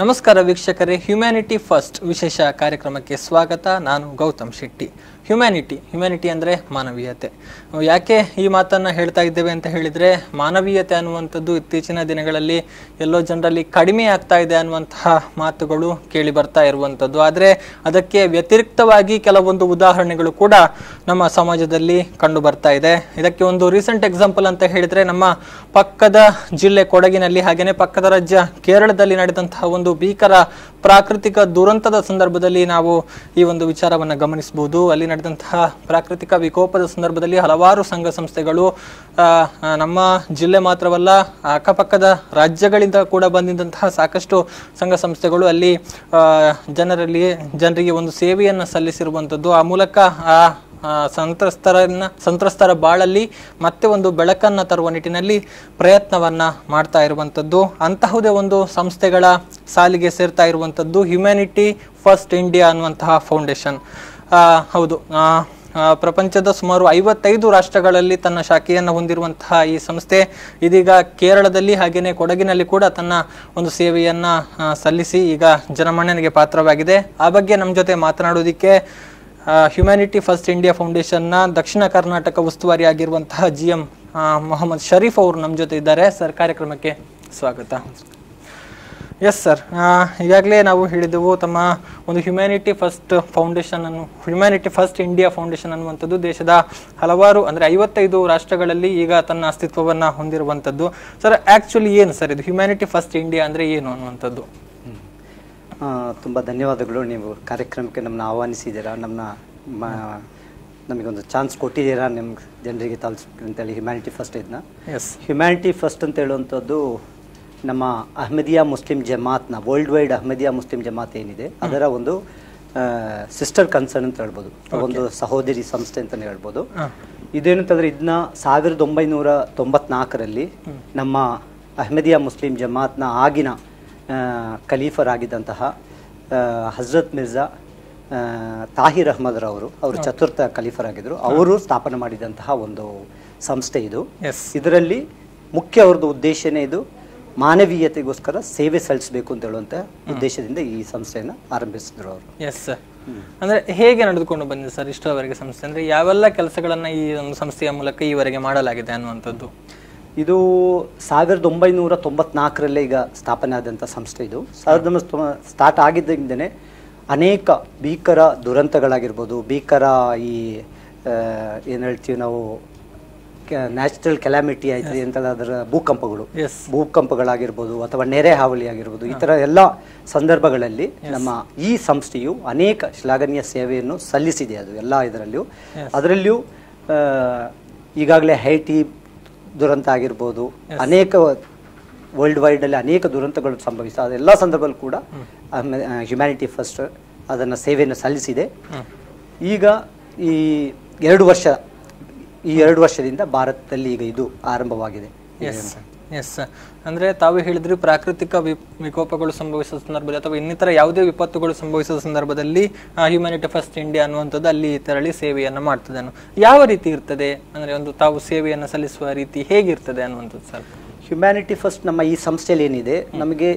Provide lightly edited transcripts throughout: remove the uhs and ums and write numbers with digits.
ನಮಸ್ಕಾರ ವೀಕ್ಷಕರೇ, humanity first ವಿಶೇಷ ಕಾರ್ಯಕ್ರಮಕ್ಕೆ ಸ್ವಾಗತ. ನಾನು ಗೌತಮ್ ಶೆಟ್ಟಿ. ಹ್ಯುಮ್ಯಾನಿಟಿ ಅಂದರೆ ಮಾನವೀಯತೆ. ಯಾಕೆ ಈ ಮಾತನ್ನು ಹೇಳ್ತಾ ಇದ್ದೇವೆ ಅಂತ ಹೇಳಿದರೆ, ಮಾನವೀಯತೆ ಅನ್ನುವಂಥದ್ದು ಇತ್ತೀಚಿನ ದಿನಗಳಲ್ಲಿ ಎಲ್ಲೋ ಜನರಲ್ಲಿ ಕಡಿಮೆ ಆಗ್ತಾ ಇದೆ ಅನ್ನುವಂತಹ ಮಾತುಗಳು ಕೇಳಿ ಬರ್ತಾ ಇರುವಂಥದ್ದು. ಆದರೆ ಅದಕ್ಕೆ ವ್ಯತಿರಿಕ್ತವಾಗಿ ಕೆಲವೊಂದು ಉದಾಹರಣೆಗಳು ಕೂಡ ನಮ್ಮ ಸಮಾಜದಲ್ಲಿ ಕಂಡು ಬರ್ತಾ ಇದೆ. ಇದಕ್ಕೆ ಒಂದು ರೀಸೆಂಟ್ ಎಕ್ಸಾಂಪಲ್ ಅಂತ ಹೇಳಿದರೆ, ನಮ್ಮ ಪಕ್ಕದ ಜಿಲ್ಲೆ ಕೊಡಗಿನಲ್ಲಿ ಹಾಗೆಯೇ ಪಕ್ಕದ ರಾಜ್ಯ ಕೇರಳದಲ್ಲಿ ನಡೆದಂತಹ ಒಂದು ಭೀಕರ ಪ್ರಾಕೃತಿಕ ದುರಂತದ ಸಂದರ್ಭದಲ್ಲಿ ನಾವು ಈ ಒಂದು ವಿಚಾರವನ್ನು ಗಮನಿಸಬಹುದು. ಅಲ್ಲಿ ನಡೆದಂತಹ ಪ್ರಾಕೃತಿಕ ವಿಕೋಪದ ಸಂದರ್ಭದಲ್ಲಿ ಹಲವಾರು ಸಂಘ ಸಂಸ್ಥೆಗಳು ನಮ್ಮ ಜಿಲ್ಲೆ ಮಾತ್ರವಲ್ಲ, ಅಕ್ಕಪಕ್ಕದ ರಾಜ್ಯಗಳಿಂದ ಕೂಡ ಬಂದಿದ್ದಂತಹ ಸಾಕಷ್ಟು ಸಂಘ ಸಂಸ್ಥೆಗಳು ಅಲ್ಲಿ ಜನರಿಗೆ ಒಂದು ಸೇವೆಯನ್ನು ಸಲ್ಲಿಸಿರುವಂಥದ್ದು. ಆ ಮೂಲಕ ಸಂತ್ರಸ್ತರ ಬಾಳಲ್ಲಿ ಮತ್ತೆ ಒಂದು ಬೆಳಕನ್ನು ತರುವ ನಿಟ್ಟಿನಲ್ಲಿ ಪ್ರಯತ್ನವನ್ನ ಮಾಡ್ತಾ ಇರುವಂಥದ್ದು. ಅಂತಹುದೇ ಒಂದು ಸಂಸ್ಥೆಗಳ ಸಾಲಿಗೆ ಸೇರ್ತಾ ಇರುವಂಥದ್ದು ಹ್ಯುಮ್ಯಾನಿಟಿ ಫಸ್ಟ್ ಇಂಡಿಯಾ ಅನ್ನುವಂತಹ ಫೌಂಡೇಶನ್. ಹೌದು, ಪ್ರಪಂಚದ ಸುಮಾರು 55 ರಾಷ್ಟ್ರಗಳಲ್ಲಿ ತನ್ನ ಶಾಖೆಯನ್ನು ಹೊಂದಿರುವಂತಹ ಈ ಸಂಸ್ಥೆ ಇದೀಗ ಕೇರಳದಲ್ಲಿ ಹಾಗೆಯೇ ಕೊಡಗಿನಲ್ಲಿ ಕೂಡ ತನ್ನ ಒಂದು ಸೇವೆಯನ್ನ ಸಲ್ಲಿಸಿ ಈಗ ಜನಮನ್ನಣೆಗೆ ಪಾತ್ರವಾಗಿದೆ. ಆ ಬಗ್ಗೆ ನಮ್ಮ ಜೊತೆ ಮಾತನಾಡೋದಿಕ್ಕೆ ಹ್ಯುಮ್ಯಾನಿಟಿ ಫಸ್ಟ್ ಇಂಡಿಯಾ ಫೌಂಡೇಶನ್ನ ದಕ್ಷಿಣ ಕರ್ನಾಟಕ ಉಸ್ತುವಾರಿ ಆಗಿರುವಂತಹ GM ಮೊಹಮ್ಮದ್ ಶರೀಫ್ ಅವರು ನಮ್ಮ ಜೊತೆ ಇದ್ದಾರೆ. ಸರ್, ಕಾರ್ಯಕ್ರಮಕ್ಕೆ ಸ್ವಾಗತ. ಎಸ್ ಸರ್, ಈಗಾಗಲೇ ನಾವು ಹೇಳಿದೆವು, ತಮ್ಮ ಒಂದು ಹ್ಯುಮ್ಯಾನಿಟಿ ಫಸ್ಟ್ ಇಂಡಿಯಾ ಫೌಂಡೇಶನ್ ಅನ್ನುವಂಥದ್ದು ದೇಶದ ಹಲವಾರು ಅಂದರೆ 55 ರಾಷ್ಟ್ರಗಳಲ್ಲಿ ಈಗ ತನ್ನ ಅಸ್ತಿತ್ವವನ್ನು ಹೊಂದಿರುವಂಥದ್ದು. ಸರ್, ಆ್ಯಕ್ಚುಲಿ ಏನು ಸರ್ ಇದು ಹ್ಯುಮ್ಯಾನಿಟಿ ಫಸ್ಟ್ ಇಂಡಿಯಾ ಅಂದರೆ ಏನು ಅನ್ನುವಂಥದ್ದು? ತುಂಬ ಧನ್ಯವಾದಗಳು. ನೀವು ಕಾರ್ಯಕ್ರಮಕ್ಕೆ ನಮ್ಮನ್ನ ಆಹ್ವಾನಿಸಿದ್ದೀರಾ, ನಮಗೊಂದು ಚಾನ್ಸ್ ಕೊಟ್ಟಿದ್ದೀರಾ ನಿಮ್ಗೆ ಜನರಿಗೆ ತಲುಪಿಸ್ಬೇಕು ಅಂತೇಳಿ. ಹ್ಯುಮ್ಯಾನಿಟಿ ಫಸ್ಟ್ ಇದನ್ನ ಹ್ಯುಮ್ಯಾನಿಟಿ ಫಸ್ಟ್ ಅಂತ ಹೇಳುವಂಥದ್ದು ನಮ್ಮ ಅಹ್ಮದಿಯಾ ಮುಸ್ಲಿಂ ಜಮಾತ್ನ world wide Ahmadiyya Muslim Jamaat ಏನಿದೆ ಅದರ ಒಂದು ಸಿಸ್ಟರ್ ಕನ್ಸರ್ನ್ ಅಂತ ಹೇಳ್ಬೋದು, ಒಂದು ಸಹೋದರಿ ಸಂಸ್ಥೆ ಅಂತಲೇ ಹೇಳ್ಬೋದು. ಇದೇನಂತಂದರೆ ಇದನ್ನ 1994ರಲ್ಲಿ ನಮ್ಮ ಅಹ್ಮದಿಯಾ ಮುಸ್ಲಿಂ ಜಮಾತ್ನ ಆಗಿನ ಖಲೀಫರಾಗಿದ್ದಂತಹ ಹಜರತ್ ಮಿರ್ಜಾ ತಾಹಿರ್ ಅಹ್ಮದ್ ಅವರು ಚತುರ್ಥ ಖಲೀಫರಾಗಿದ್ದರು. ಅವರು ಸ್ಥಾಪನೆ ಮಾಡಿದಂತಹ ಒಂದು ಸಂಸ್ಥೆ ಇದು. ಇದರಲ್ಲಿ ಮುಖ್ಯ ಅವ್ರದ್ದು ಉದ್ದೇಶನೇ ಇದು ಮಾನವೀಯತೆಗೋಸ್ಕರ ಸೇವೆ ಸಲ್ಲಿಸಬೇಕು ಅಂತ ಹೇಳುವಂತ ಉದ್ದೇಶದಿಂದ ಈ ಸಂಸ್ಥೆಯನ್ನು ಆರಂಭಿಸಿದ್ರು ಅವರು. ಎಸ್ ಸರ್, ಅಂದ್ರೆ ಹೇಗೆ ನಡೆದುಕೊಂಡು ಬಂದಿದೆ ಸರ್ ಇಷ್ಟರವರೆಗೆ ಸಂಸ್ಥೆ? ಅಂದ್ರೆ ಯಾವೆಲ್ಲ ಕೆಲಸಗಳನ್ನ ಈ ಒಂದು ಸಂಸ್ಥೆಯ ಮೂಲಕ ಈವರೆಗೆ ಮಾಡಲಾಗಿದೆ ಅನ್ನುವಂಥದ್ದು? ಇದು 1994ರಲ್ಲೇ ಈಗ ಸ್ಥಾಪನೆ ಆದಂಥ ಸಂಸ್ಥೆ ಇದು. ಸ್ಟಾರ್ಟ್ ಆಗಿದ್ದಾಗಲೇ ಅನೇಕ ಭೀಕರ ದುರಂತಗಳಾಗಿರ್ಬೋದು, ಭೀಕರ ಈ ಏನು ಹೇಳ್ತೀವಿ ನಾವು ನ್ಯಾಚುರಲ್ ಕೆಲಾಮಿಟಿ ಆಯ್ತು ಅಂತ ಅದರ ಭೂಕಂಪಗಳಾಗಿರ್ಬೋದು ಅಥವಾ ನೆರೆ ಹಾವಳಿ ಆಗಿರ್ಬೋದು, ಈ ಥರ ಎಲ್ಲ ಸಂದರ್ಭಗಳಲ್ಲಿ ನಮ್ಮ ಈ ಸಂಸ್ಥೆಯು ಅನೇಕ ಶ್ಲಾಘನೀಯ ಸೇವೆಯನ್ನು ಸಲ್ಲಿಸಿದೆ. ಅದು ಎಲ್ಲ ಅದರಲ್ಲಿಯೂ ಈಗಾಗಲೇ ಹೈಟಿ ದುರಂತ ಆಗಿರ್ಬೋದು, ಅನೇಕ ವರ್ಲ್ಡ್ ವೈಡ್ ಅಲ್ಲಿ ಅನೇಕ ದುರಂತಗಳು ಸಂಭವಿಸಿದೆ. ಅದೆಲ್ಲ ಸಂದರ್ಭದಲ್ಲೂ ಕೂಡ ಹ್ಯುಮ್ಯಾನಿಟಿ ಫಸ್ಟ್ ಅದನ್ನು ಸೇವೆಯನ್ನು ಸಲ್ಲಿಸಿದೆ. ಈಗ ಈ 2 ವರ್ಷದಿಂದ ಭಾರತದಲ್ಲಿ ಈಗ ಇದು ಆರಂಭವಾಗಿದೆ. ಎಸ್, ಅಂದ್ರೆ ತಾವು ಹೇಳಿದ್ರಿ ಪ್ರಾಕೃತಿಕ ವಿಕೋಪಗಳು ಸಂಭವಿಸುವ ಸಂದರ್ಭದಲ್ಲಿ ಅಥವಾ ಇನ್ನಿತರ ಯಾವುದೇ ವಿಪತ್ತುಗಳು ಸಂಭವಿಸುವ ಸಂದರ್ಭದಲ್ಲಿ ಹ್ಯುಮ್ಯಾನಿಟಿ ಫಸ್ಟ್ ಇಂಡಿಯಾ ಅನ್ನುವಂಥದ್ದು ಅಲ್ಲಿ ತೆರಳಿ ಸೇವೆಯನ್ನು ಮಾಡ್ತದೆ. ಯಾವ ರೀತಿ ಇರ್ತದೆ ಅಂದ್ರೆ ಒಂದು ತಾವು ಸೇವೆಯನ್ನು ಸಲ್ಲಿಸುವ ರೀತಿ ಹೇಗಿರ್ತದೆ ಅನ್ನುವಂಥದ್ದು ಸರ್? ಹ್ಯುಮ್ಯಾನಿಟಿ ಫಸ್ಟ್ ನಮ್ಮ ಈ ಸಂಸ್ಥೆಯಲ್ಲಿ ಏನಿದೆ, ನಮಗೆ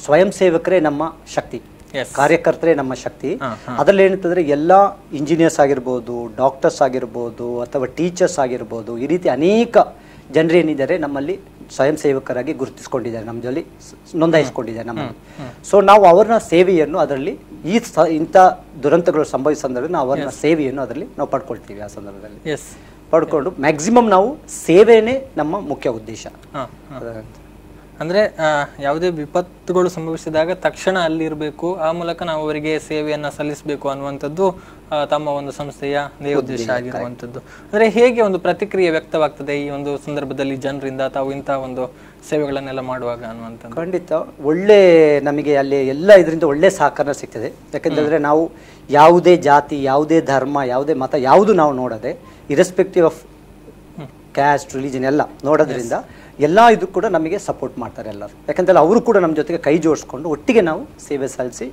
ಸ್ವಯಂ ಸೇವಕರೇ ನಮ್ಮ ಶಕ್ತಿ, ಕಾರ್ಯಕರ್ತರೇ ನಮ್ಮ ಶಕ್ತಿ. ಅದರಲ್ಲಿ ಏನಂತಂದ್ರೆ ಎಲ್ಲ ಇಂಜಿನಿಯರ್ಸ್ ಆಗಿರ್ಬೋದು, ಡಾಕ್ಟರ್ಸ್ ಆಗಿರ್ಬೋದು ಅಥವಾ ಟೀಚರ್ಸ್ ಆಗಿರ್ಬೋದು, ಈ ರೀತಿ ಅನೇಕ ಜನರು ಏನಿದ್ದಾರೆ ನಮ್ಮಲ್ಲಿ ಸ್ವಯಂ ಸೇವಕರಾಗಿ ಗುರುತಿಸಿಕೊಂಡಿದ್ದಾರೆ, ನಮ್ಮ ಜೊತೆ ನೋಂದಾಯಿಸಿಕೊಂಡಿದ್ದಾರೆ ನಮ್ಮಲ್ಲಿ. ಸೊ ನಾವು ಅವರ ಸೇವೆಯನ್ನು ಅದರಲ್ಲಿ ಇಂಥ ದುರಂತಗಳು ಸಂಭವಿಸಿದ ಸಂದರ್ಭದಲ್ಲಿ ನಾವು ಅವರ ಸೇವೆಯನ್ನು ಅದರಲ್ಲಿ ನಾವು ಪಡ್ಕೊಳ್ತೀವಿ. ಆ ಸಂದರ್ಭದಲ್ಲಿ ಪಡ್ಕೊಂಡು ಮ್ಯಾಕ್ಸಿಮಮ್ ನಾವು ಸೇವೆನೇ ನಮ್ಮ ಮುಖ್ಯ ಉದ್ದೇಶ. ಅಂದ್ರೆ ಯಾವುದೇ ವಿಪತ್ತುಗಳು ಸಂಭವಿಸಿದಾಗ ತಕ್ಷಣ ಅಲ್ಲಿ ಇರಬೇಕು, ಆ ಮೂಲಕ ನಾವು ಅವರಿಗೆ ಸೇವೆಯನ್ನ ಸಲ್ಲಿಸಬೇಕು ಅನ್ನುವಂಥದ್ದು ತಮ್ಮ ಒಂದು ಸಂಸ್ಥೆಯ ಉದ್ದೇಶ ಆಗಿರುವಂಥದ್ದು. ಅಂದ್ರೆ ಹೇಗೆ ಒಂದು ಪ್ರತಿಕ್ರಿಯೆ ವ್ಯಕ್ತವಾಗ್ತದೆ ಈ ಒಂದು ಸಂದರ್ಭದಲ್ಲಿ ಜನರಿಂದ ತಾವು ಇಂತಹ ಒಂದು ಸೇವೆಗಳನ್ನೆಲ್ಲ ಮಾಡುವಾಗ ಅನ್ನುವಂಥದ್ದು? ಖಂಡಿತ ಒಳ್ಳೆ ನಮಗೆ ಅಲ್ಲಿ ಎಲ್ಲ ಇದರಿಂದ ಒಳ್ಳೆ ಸಹಕಾರ ಸಿಗ್ತದೆ. ಯಾಕಂತಂದ್ರೆ ನಾವು ಯಾವುದೇ ಜಾತಿ, ಯಾವುದೇ ಧರ್ಮ, ಯಾವುದೇ ಮತ ಯಾವುದು ನಾವು ನೋಡದೆ, ಇರೆಸ್ಪೆಕ್ಟಿವ್ ಆಫ್ ಕ್ಯಾಸ್ಟ್, ರಿಲಿಜನ್ ಎಲ್ಲ ನೋಡೋದ್ರಿಂದ ಎಲ್ಲ ಇದು ಕೂಡ ನಮಗೆ ಸಪೋರ್ಟ್ ಮಾಡ್ತಾರೆ ಎಲ್ಲರೂ. ಯಾಕಂದ್ರೆ ಅವರು ಕೂಡ ನಮ್ಮ ಜೊತೆಗೆ ಕೈ ಜೋಡಿಸ್ಕೊಂಡು ಒಟ್ಟಿಗೆ ನಾವು ಸೇವೆ ಸಲ್ಲಿಸಿ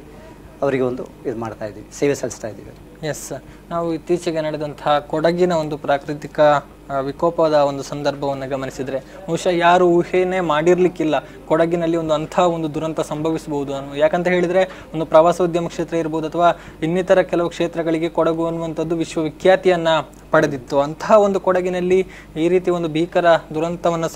ಅವರಿಗೆ ಒಂದು ಇದು ಮಾಡ್ತಾ ಇದ್ದೀವಿ, ಸೇವೆ ಸಲ್ಲಿಸ್ತಾ ಇದ್ದೀವಿ. ಎಸ್, ನಾವು ಇತ್ತೀಚೆಗೆ ನಡೆದಂತಹ ಕೊಡಗಿನ ಒಂದು ಪ್ರಾಕೃತಿಕ ವಿಕೋಪದ ಒಂದು ಸಂದರ್ಭವನ್ನು ಗಮನಿಸಿದ್ರೆ ಬಹುಶಃ ಯಾರು ಊಹೆನೇ ಮಾಡಿರ್ಲಿಕ್ಕಿಲ್ಲ ಕೊಡಗಿನಲ್ಲಿ ಅಂಥ ಒಂದು ದುರಂತ ಸಂಭವಿಸಬಹುದು ಅನ್ನೋ. ಯಾಕಂತ ಹೇಳಿದ್ರೆ ಒಂದು ಪ್ರವಾಸೋದ್ಯಮ ಕ್ಷೇತ್ರ ಇರ್ಬೋದು ಅಥವಾ ಇನ್ನಿತರ ಕೆಲವು ಕ್ಷೇತ್ರಗಳಿಗೆ ಕೊಡಗು ಅನ್ನುವಂಥದ್ದು ವಿಶ್ವವಿಖ್ಯಾತಿಯನ್ನ ಪಡೆದಿತ್ತು. ಅಂತಹ ಒಂದು ಕೊಡಗಿನಲ್ಲಿ ಈ ರೀತಿ ಒಂದು ಭೀಕರ ದುರಂತವನ್ನು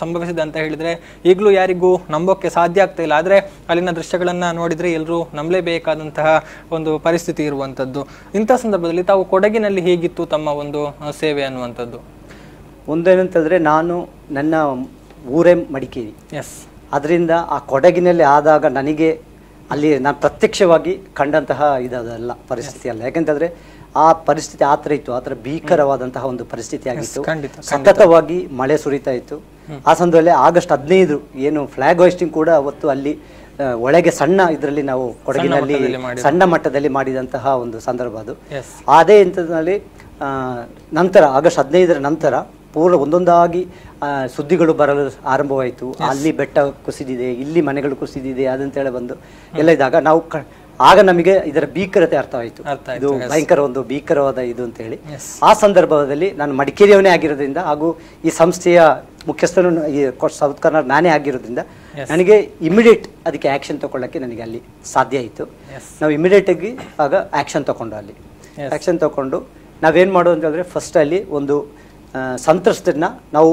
ಸಂಭವಿಸಿದೆ ಅಂತ ಹೇಳಿದ್ರೆ ಈಗಲೂ ಯಾರಿಗೂ ನಂಬೋಕ್ಕೆ ಸಾಧ್ಯ ಆಗ್ತಾ ಇಲ್ಲ. ಆದರೆ ಅಲ್ಲಿನ ದೃಶ್ಯಗಳನ್ನ ನೋಡಿದ್ರೆ ಎಲ್ಲರೂ ನಂಬಲೇಬೇಕಾದಂತಹ ಒಂದು ಪರಿಸ್ಥಿತಿ ಇರುವಂಥದ್ದು. ಇಂಥ ಸಂದರ್ಭದಲ್ಲಿ ತಾವು ಕೊಡಗಿನಲ್ಲಿ ಹೇಗಿತ್ತು ತಮ್ಮ ಒಂದು ಸೇವೆ ಅನ್ನುವಂಥದ್ದು? ಒಂದೇನಂತಂದ್ರೆ ನಾನು ನನ್ನ ಊರೇ ಮಡಿಕೇರಿ, ಎಸ್, ಅದರಿಂದ ಆ ಕೊಡಗಿನಲ್ಲಿ ಆದಾಗ ನನಗೆ ಅಲ್ಲಿ ನಾನು ಪ್ರತ್ಯಕ್ಷವಾಗಿ ಕಂಡಂತಹ ಇದಲ್ಲ ಪರಿಸ್ಥಿತಿ ಅಲ್ಲ. ಯಾಕೆಂತಂದ್ರೆ ಆ ಪರಿಸ್ಥಿತಿ ಆ ಥರ ಇತ್ತು, ಆ ಥರ ಭೀಕರವಾದಂತಹ ಒಂದು ಪರಿಸ್ಥಿತಿ ಆಗಿತ್ತು. ಸತತವಾಗಿ ಮಳೆ ಸುರಿತಾ ಇತ್ತು. ಆ ಸಂದರ್ಭದಲ್ಲಿ ಆಗಸ್ಟ್ 15 ಏನು ಫ್ಲಾಗ್ ಹೋಯಿಸ್ಟಿಂಗ್ ಕೂಡ ಅವತ್ತು ಅಲ್ಲಿ ಒಳಗೆ ಸಣ್ಣ ಇದರಲ್ಲಿ ನಾವು ಕೊಡಗಿನಲ್ಲಿ ಸಣ್ಣ ಮಟ್ಟದಲ್ಲಿ ಮಾಡಿದಂತಹ ಒಂದು ಸಂದರ್ಭ ಅದು. ಅದೇ ಇಂಥದ್ರಲ್ಲಿ ನಂತರ ಆಗಸ್ಟ್ 15 ನಂತರ ಪೂರ್ಣ ಒಂದೊಂದಾಗಿ ಸುದ್ದಿಗಳು ಬರಲು ಆರಂಭವಾಯಿತು. ಅಲ್ಲಿ ಬೆಟ್ಟ ಕುಸಿದಿದೆ, ಇಲ್ಲಿ ಮನೆಗಳು ಕುಸಿದಿದೆ ಅದಂತೇಳಿ ಬಂದು ಎಲ್ಲ ಇದ್ದಾಗ ನಾವು ಆಗ ನಮಗೆ ಇದರ ಭೀಕರತೆ ಅರ್ಥವಾಯಿತು. ಇದು ಭಯಂಕರ ಒಂದು ಭೀಕರವಾದ ಇದು ಅಂತ ಹೇಳಿ ಆ ಸಂದರ್ಭದಲ್ಲಿ ನಾನು ಮಡಿಕೇರಿಯವನೇ ಆಗಿರೋದ್ರಿಂದ ಹಾಗೂ ಈ ಸಂಸ್ಥೆಯ ಮುಖ್ಯಸ್ಥನು ಈ ಸೌತ್ ಕರ್ನಾಟಕ ನಾನೇ ಆಗಿರೋದ್ರಿಂದ ನನಗೆ ಇಮಿಡಿಯೇಟ್ ಅದಕ್ಕೆ ಆಕ್ಷನ್ ತಗೊಳ್ಳಕ್ಕೆ ನನಗೆ ಅಲ್ಲಿ ಸಾಧ್ಯ ಆಯಿತು. ನಾವು ಇಮಿಡಿಯೇಟ್ ಆಗಿ ಆಗ ಆಕ್ಷನ್ ತಗೊಂಡು ಅಲ್ಲಿ ಆಕ್ಷನ್ ತಗೊಂಡು ನಾವೇನ್ ಮಾಡೋದು ಅಂತ ಹೇಳಿದ್ರೆ ಫಸ್ಟ್ ಅಲ್ಲಿ ಒಂದು ಸಂತ್ರಸ್ತರನ್ನ ನಾವು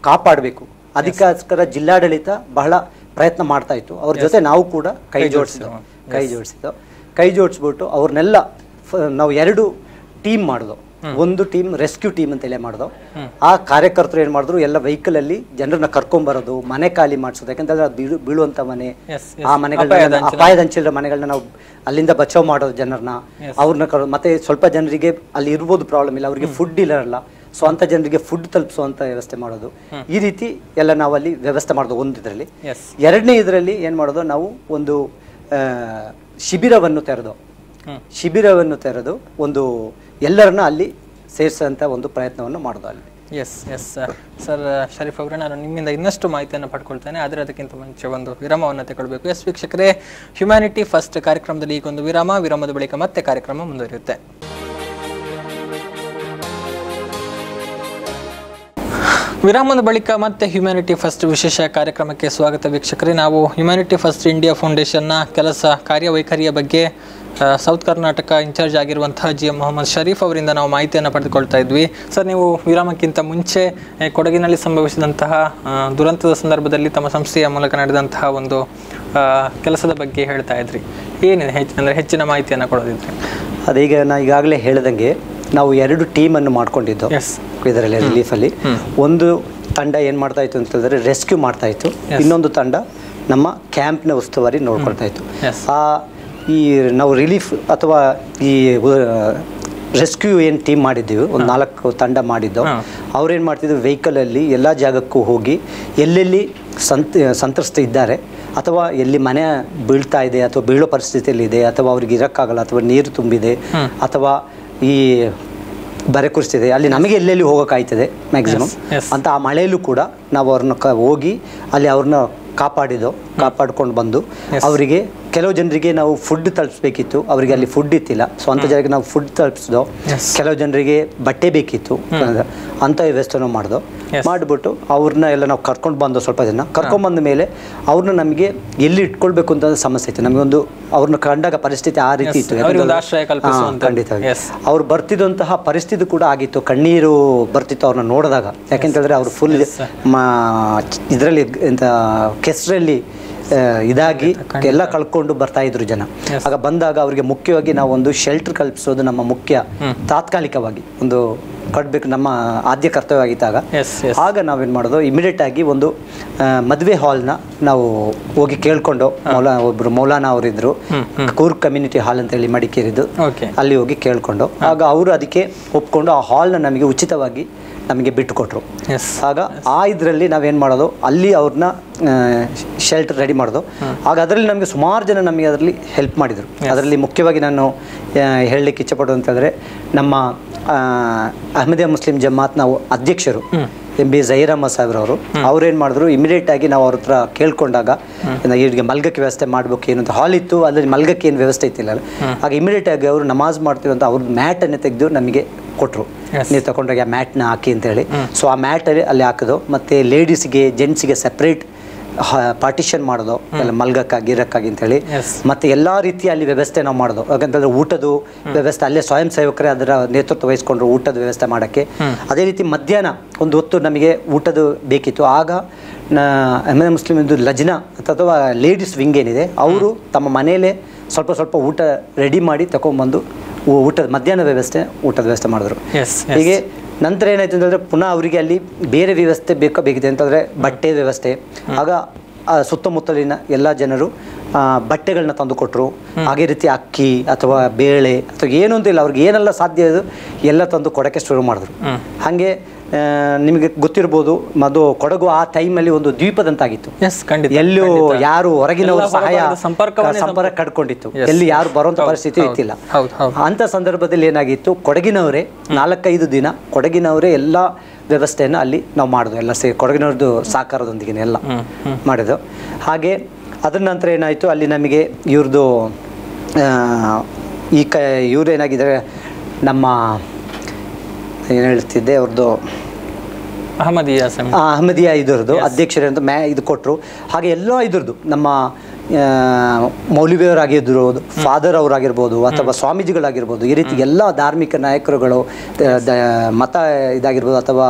ಕಾಪಾಡಬೇಕು. ಅದಕ್ಕೋಸ್ಕರ ಜಿಲ್ಲಾಡಳಿತ ಬಹಳ ಪ್ರಯತ್ನ ಮಾಡ್ತಾ ಇತ್ತು. ಅವ್ರ ಜೊತೆ ನಾವು ಕೂಡ ಕೈ ಜೋಡಿಸಿದ್ದು ಅವ್ರನ್ನೆಲ್ಲ ನಾವು 2 ಟೀಮ್ ಮಾಡಿದ್ವು. ಒಂದು ಟೀಮ್ ರೆಸ್ಕ್ಯೂ ಟೀಮ್ ಅಂತ ಹೇಳಿ ಮಾಡಿದ್ವು. ಆ ಕಾರ್ಯಕರ್ತರು ಏನ್ ಮಾಡಿದ್ರು, ಎಲ್ಲ ವೆಹಿಕಲ್ ಅಲ್ಲಿ ಜನರನ್ನ ಕರ್ಕೊಂಡ್ಬರೋದು, ಮನೆ ಖಾಲಿ ಮಾಡಿಸೋದು. ಯಾಕಂತಂದ್ರೆ ಬೀಳುವಂತ ಮನೆ, ಆ ಮನೆಗಳನ್ನ ಅಪಾಯದಂಚಿನ ಮನೆಗಳನ್ನ ನಾವು ಅಲ್ಲಿಂದ ಬಚಾವ್ ಮಾಡೋದು ಜನರನ್ನ. ಅವ್ರನ್ನ ಮತ್ತೆ ಸ್ವಲ್ಪ ಜನರಿಗೆ ಅಲ್ಲಿ ಇರ್ಬೋದು ಪ್ರಾಬ್ಲಮ್ ಇಲ್ಲ, ಅವ್ರಿಗೆ ಫುಡ್ ಇರಲ್ಲ, ಸೊ ಅಂತ ಜನರಿಗೆ ಫುಡ್ ತಲುಪಿಸುವಂತ ವ್ಯವಸ್ಥೆ ಮಾಡೋದು. ಈ ರೀತಿ ಎಲ್ಲ ನಾವು ಅಲ್ಲಿ ವ್ಯವಸ್ಥೆ ಮಾಡೋದು ಒಂದು ಇದರಲ್ಲಿ. ಎರಡನೇ ಇದರಲ್ಲಿ ಏನ್ ಮಾಡೋದು, ನಾವು ಒಂದು ಶಿಬಿರವನ್ನು ತೆರೆದು ಒಂದು ಎಲ್ಲರನ್ನ ಅಲ್ಲಿ ಸೇರಿಸಂತ ಒಂದು ಪ್ರಯತ್ನವನ್ನು ಮಾಡೋದು ಅಲ್ಲಿ. ಎಸ್ ಸರ್ ಶರೀಫ್ ಅವರೇ, ನಾನು ನಿಮ್ಮಿಂದ ಇನ್ನಷ್ಟು ಮಾಹಿತಿಯನ್ನು ಪಡ್ಕೊಳ್ತೇನೆ. ಆದರೆ ಅದಕ್ಕಿಂತ ಮುಂಚೆ ಒಂದು ವಿರಾಮವನ್ನು ತಗೊಳ್ಬೇಕು. ಎಸ್ ವೀಕ್ಷಕರೇ, ಹ್ಯುಮ್ಯಾನಿಟಿ ಫಸ್ಟ್ ಕಾರ್ಯಕ್ರಮದಲ್ಲಿ ಈಗ ಒಂದು ವಿರಾಮದ ಬಳಿಕ ಮತ್ತೆ ಕಾರ್ಯಕ್ರಮ ಮುಂದುವರಿಯುತ್ತೆ. ವಿರಾಮದ ಬಳಿಕ ಮತ್ತೆ ಹ್ಯುಮ್ಯಾನಿಟಿ ಫಸ್ಟ್ ವಿಶೇಷ ಕಾರ್ಯಕ್ರಮಕ್ಕೆ ಸ್ವಾಗತ ವೀಕ್ಷಕರೇ. ನಾವು ಹ್ಯುಮ್ಯಾನಿಟಿ ಫಸ್ಟ್ ಇಂಡಿಯಾ ಫೌಂಡೇಶನ್ನ ಕೆಲಸ ಕಾರ್ಯವೈಖರಿಯ ಬಗ್ಗೆ ಸೌತ್ ಕರ್ನಾಟಕ ಇನ್ಚಾರ್ಜ್ ಆಗಿರುವಂತಹ GM ಮೊಹಮ್ಮದ್ ಶರೀಫ್ ಅವರಿಂದ ನಾವು ಮಾಹಿತಿಯನ್ನು ಪಡೆದುಕೊಳ್ತಾ ಇದ್ವಿ. ಸರ್, ನೀವು ವಿರಾಮಕ್ಕಿಂತ ಮುಂಚೆ ಕೊಡಗಿನಲ್ಲಿ ಸಂಭವಿಸಿದಂತಹ ದುರಂತದ ಸಂದರ್ಭದಲ್ಲಿ ತಮ್ಮ ಸಂಸ್ಥೆಯ ಮೂಲಕ ನಡೆದಂತಹ ಒಂದು ಕೆಲಸದ ಬಗ್ಗೆ ಹೇಳ್ತಾ ಇದ್ರಿ. ಏನಿದೆ ಅಂದರೆ ಹೆಚ್ಚಿನ ಮಾಹಿತಿಯನ್ನು ಕೊಡೋದಿದ್ರೆ? ಅದೀಗ ನಾ ಈಗಾಗಲೇ ಹೇಳಿದಂಗೆ ನಾವು 2 ಟೀಮನ್ನು ಮಾಡ್ಕೊಂಡಿದ್ದು ಇದರಲ್ಲಿ ರಿಲೀಫಲ್ಲಿ. ಒಂದು ತಂಡ ಏನು ಮಾಡ್ತಾ ಇತ್ತು ಅಂತಂದರೆ ರೆಸ್ಕ್ಯೂ ಮಾಡ್ತಾ ಇತ್ತು, ಇನ್ನೊಂದು ತಂಡ ನಮ್ಮ ಕ್ಯಾಂಪ್ನ ಉಸ್ತುವಾರಿ ನೋಡ್ಕೊಳ್ತಾ ಇತ್ತು. ಈ ನಾವು ರಿಲೀಫ್ ಅಥವಾ ಈ ರೆಸ್ಕ್ಯೂ ಏನು ಟೀಮ್ ಮಾಡಿದ್ದೀವಿ, ಒಂದು 4 ತಂಡ ಮಾಡಿದ್ದು, ಅವ್ರೇನು ಮಾಡ್ತಿದ್ರು, ವೆಹಿಕಲಲ್ಲಿ ಎಲ್ಲ ಜಾಗಕ್ಕೂ ಹೋಗಿ ಎಲ್ಲೆಲ್ಲಿ ಸಂತ್ರಸ್ತ ಇದ್ದಾರೆ ಅಥವಾ ಎಲ್ಲಿ ಮನೆ ಬೀಳ್ತಾ ಇದೆ ಅಥವಾ ಬೀಳೋ ಪರಿಸ್ಥಿತಿಯಲ್ಲಿ ಇದೆ ಅಥವಾ ಅವ್ರಿಗೆ ಇರೋಕ್ಕಾಗಲ್ಲ ಅಥವಾ ನೀರು ತುಂಬಿದೆ ಅಥವಾ ಈ ಬರೆ ಕುರಿಸ್ತಿದೆ, ಅಲ್ಲಿ ನಮಗೆ ಎಲ್ಲೆಲ್ಲಿ ಹೋಗೋಕ್ಕಾಯ್ತದೆ ಮ್ಯಾಕ್ಸಿಮಮ್ ಅಂತ ಆ ಮಳೆಯಲ್ಲೂ ಕೂಡ ನಾವು ಅವ್ರನ್ನ ಹೋಗಿ ಅಲ್ಲಿ ಅವ್ರನ್ನ ಕಾಪಾಡ್ಕೊಂಡು ಬಂದು ಅವರಿಗೆ ಕೆಲವು ಜನರಿಗೆ ನಾವು ಫುಡ್ ತಲುಪಿಸ್ಬೇಕಿತ್ತು, ಅವರಿಗೆ ಅಲ್ಲಿ ಫುಡ್ ಇತ್ತಿಲ್ಲ, ಸೊ ಅಂಥ ಜನರಿಗೆ ನಾವು ಫುಡ್ ತಲುಪಿಸಿದೋ. ಕೆಲವು ಜನರಿಗೆ ಬಟ್ಟೆ ಬೇಕಿತ್ತು, ಅಂಥ ವ್ಯವಸ್ಥೆನೂ ಮಾಡಿದೋ. ಮಾಡಿಬಿಟ್ಟು ಅವ್ರನ್ನ ಎಲ್ಲ ನಾವು ಕರ್ಕೊಂಡು ಬಂದೋ. ಸ್ವಲ್ಪ ಜನ ಕರ್ಕೊಂಡ್ಬಂದ ಮೇಲೆ ಅವ್ರನ್ನ ನಮಗೆ ಎಲ್ಲಿ ಇಟ್ಕೊಳ್ಬೇಕು ಅಂತ ಸಮಸ್ಯೆ ಇತ್ತು. ನಮಗೊಂದು ಅವ್ರನ್ನ ಕಂಡಾಗ ಪರಿಸ್ಥಿತಿ ಆ ರೀತಿ ಇತ್ತು. ಖಂಡಿತವಾಗಿ ಅವ್ರು ಬರ್ತಿದ್ದಂತಹ ಪರಿಸ್ಥಿತಿ ಕೂಡ ಆಗಿತ್ತು, ಕಣ್ಣೀರು ಬರ್ತಿತ್ತು ಅವ್ರನ್ನ ನೋಡಿದಾಗ. ಯಾಕೆಂತಂದ್ರೆ ಅವ್ರು ಫುಲ್ ಇದರಲ್ಲಿ ಎಂತ ಕೆಸರಲ್ಲಿ ಇದಾಗಿ ಎಲ್ಲ ಕಳ್ಕೊಂಡು ಬರ್ತಾ ಇದ್ರು ಜನ. ಆಗ ಬಂದಾಗ ಅವರಿಗೆ ಮುಖ್ಯವಾಗಿ ನಾವು ಒಂದು ಶೆಲ್ಟರ್ ಕಲ್ಪಿಸೋದು ನಮ್ಮ ಮುಖ್ಯ, ತಾತ್ಕಾಲಿಕವಾಗಿ ಒಂದು ಕಟ್ಬೇಕು, ನಮ್ಮ ಆದ್ಯ ಕರ್ತವ್ಯ ಆಗಿದ್ದಾಗ. ಆಗ ನಾವೇನ್ ಮಾಡೋದು, ಇಮಿಡಿಯೇಟ್ ಆಗಿ ಒಂದು ಮದುವೆ ಹಾಲ್ನ ನಾವು ಹೋಗಿ ಕೇಳ್ಕೊಂಡು, ಒಬ್ರು ಮೌಲಾನಾ ಅವರಿದ್ರು, ಕೂರ್ಗ್ ಕಮ್ಯುನಿಟಿ ಹಾಲ್ ಅಂತ ಹೇಳಿ ಮಡಿಕೇರಿದ್ದು, ಅಲ್ಲಿ ಹೋಗಿ ಕೇಳ್ಕೊಂಡು ಆಗ ಅವರು ಅದಕ್ಕೆ ಒಪ್ಕೊಂಡು ಆ ಹಾಲ್ನ ನಮಗೆ ಉಚಿತವಾಗಿ ನಮಗೆ ಬಿಟ್ಟುಕೊಟ್ರು. ಆಗ ಆ ಇದರಲ್ಲಿ ನಾವೇನು ಮಾಡೋದು, ಅಲ್ಲಿ ಅವ್ರನ್ನ ಶೆಲ್ಟರ್ ರೆಡಿ ಮಾಡೋದು. ಆಗ ಅದರಲ್ಲಿ ನಮಗೆ ಸುಮಾರು ಜನ ನಮಗೆ ಅದರಲ್ಲಿ ಹೆಲ್ಪ್ ಮಾಡಿದರು. ಅದರಲ್ಲಿ ಮುಖ್ಯವಾಗಿ ನಾನು ಹೇಳಲಿಕ್ಕೆ ಇಚ್ಛಪಡೋದು ಅಂತಂದರೆ, ನಮ್ಮ ಅಹಮದಿಯಾ ಮುಸ್ಲಿಂ ಜಮಾತ್ ನಾವು ಅಧ್ಯಕ್ಷರು MB ಜೈರಮ್ಮ ಸಾಹೇಬ್ರವರು ಅವ್ರೇನು ಮಾಡಿದ್ರು, ಇಮಿಡಿಯೇಟ್ ಆಗಿ ನಾವು ಅವ್ರ ಹತ್ರ ಕೇಳ್ಕೊಂಡಾಗ ಇವ್ರಿಗೆ ಮಲ್ಗಕ್ಕೆ ವ್ಯವಸ್ಥೆ ಮಾಡ್ಬೇಕು ಏನು ಅಂತ ಹಾಲ್ ಇತ್ತು, ಅಲ್ಲಿ ಮಲ್ಗಕ್ಕೆ ಏನು ವ್ಯವಸ್ಥೆ ಇತ್ತಿಲ್ಲ. ಆಗ ಇಮಿಡಿಯೇಟ್ ಆಗಿ ಅವರು ನಮಾಜ್ ಮಾಡ್ತೀವಿ ಅಂತ ಅವ್ರದ್ದು ಮ್ಯಾಟನ್ನು ತೆಗೆದು ನಮಗೆ ಕೊಟ್ಟರು, ನೀವು ತಗೊಂಡೋಗಿ ಆ ಮ್ಯಾಟ್ನ ಹಾಕಿ ಅಂತೇಳಿ. ಸೊ ಆ ಮ್ಯಾಟಲ್ಲಿ ಅಲ್ಲಿ ಹಾಕೋದು, ಮತ್ತು ಲೇಡೀಸ್ಗೆ ಜೆಂಟ್ಸ್ಗೆ ಸಪ್ರೇಟ್ ಪಾರ್ಟಿಷನ್ ಮಾಡೋದು ಎಲ್ಲ ಮಲ್ಗಕ್ಕಾಗಿ ಇರಕ್ಕಾಗಿ ಅಂತೇಳಿ. ಮತ್ತು ಎಲ್ಲ ರೀತಿಯ ಅಲ್ಲಿ ವ್ಯವಸ್ಥೆ ನಾವು ಮಾಡೋದು. ಯಾಕಂತಂದ್ರೆ ಊಟದ ವ್ಯವಸ್ಥೆ ಅಲ್ಲೇ ಸ್ವಯಂ ಸೇವಕರೇ ಅದರ ನೇತೃತ್ವ ವಹಿಸ್ಕೊಂಡ್ರು ಊಟದ ವ್ಯವಸ್ಥೆ ಮಾಡೋಕ್ಕೆ. ಅದೇ ರೀತಿ ಮಧ್ಯಾಹ್ನ ಒಂದು ಹೊತ್ತು ನಮಗೆ ಊಟದ ಬೇಕಿತ್ತು. ಆಗ ಮುಸ್ಲಿಮ್ ಇದು ಲಜ್ನಾ ಅಥವಾ ಲೇಡೀಸ್ ವಿಂಗ್ ಏನಿದೆ, ಅವರು ತಮ್ಮ ಮನೆಯಲ್ಲೇ ಸ್ವಲ್ಪ ಸ್ವಲ್ಪ ಊಟ ರೆಡಿ ಮಾಡಿ ತಗೊಂಡ್ಬಂದು ಊಟದ ಮಧ್ಯಾಹ್ನ ಊಟದ ವ್ಯವಸ್ಥೆ ಮಾಡಿದ್ರು. ಹೀಗೆ ನಂತರ ಏನಾಯ್ತು ಅಂತಂದರೆ ಪುನಃ ಅವರಿಗೆ ಅಲ್ಲಿ ಬೇರೆ ವ್ಯವಸ್ಥೆ ಬೇಕಿದೆ ಅಂತಂದರೆ ಬಟ್ಟೆ ವ್ಯವಸ್ಥೆ. ಆಗ ಸುತ್ತಮುತ್ತಲಿನ ಎಲ್ಲ ಜನರು ಬಟ್ಟೆಗಳನ್ನ ತಂದು ಕೊಟ್ಟರು. ಹಾಗೆ ರೀತಿ ಅಕ್ಕಿ ಅಥವಾ ಬೇಳೆ ಅಥವಾ ಏನೂ ಇಲ್ಲ, ಅವ್ರಿಗೆ ಏನೆಲ್ಲ ಸಾಧ್ಯ ಇದು ಎಲ್ಲ ತಂದು ಕೊಡೋಕ್ಕೆ ಶುರು ಮಾಡಿದ್ರು. ಹಾಗೆ ನಿಮಗೆ ಗೊತ್ತಿರ್ಬೋದು, ಅದು ಕೊಡಗು ಆ ಟೈಮಲ್ಲಿ ಒಂದು ದ್ವೀಪದಂತಾಗಿತ್ತು. ಎಲ್ಲೂ ಯಾರು ಹೊರಗಿನವರು ಸಹಾಯ ಸಂಪರ್ಕ ಕಡ್ಕೊಂಡಿತ್ತು, ಎಲ್ಲಿ ಯಾರು ಬರುವಂಥ ಪರಿಸ್ಥಿತಿ ಇತ್ತಿಲ್ಲ. ಅಂಥ ಸಂದರ್ಭದಲ್ಲಿ ಏನಾಗಿತ್ತು, ಕೊಡಗಿನವರೇ 4-5 ದಿನ ಕೊಡಗಿನವರೇ ಎಲ್ಲ ವ್ಯವಸ್ಥೆಯನ್ನು ಅಲ್ಲಿ ನಾವು ಮಾಡಿದ್ವು, ಎಲ್ಲ ಕೊಡಗಿನವ್ರದ್ದು ಸಹಕಾರದೊಂದಿಗೆ ಎಲ್ಲ ಮಾಡಿದ್ದು. ಹಾಗೆ ಅದರ ನಂತರ ಏನಾಯಿತು, ಅಲ್ಲಿ ನಮಗೆ ಇವ್ರದ್ದು ಇವ್ರು ಏನಾಗಿದ್ದಾರೆ, ನಮ್ಮ ಏನು ಹೇಳ್ತಿದ್ದೆ ಅವ್ರದ್ದು ಅಹಮದಿಯಾ ಇದ್ರದ್ದು ಅಧ್ಯಕ್ಷರಂತ ಇದು ಕೊಟ್ಟರು. ಹಾಗೆ ಎಲ್ಲ ಇದ್ರದ್ದು ನಮ್ಮ ಮೌಲ್ವಿಯವರಾಗಿರ್ಬೋದು, ಫಾದರ್ ಅವರಾಗಿರ್ಬೋದು ಅಥವಾ ಸ್ವಾಮೀಜಿಗಳಾಗಿರ್ಬೋದು, ಈ ರೀತಿ ಎಲ್ಲ ಧಾರ್ಮಿಕ ನಾಯಕರುಗಳು, ಮತ ಇದಾಗಿರ್ಬೋದು ಅಥವಾ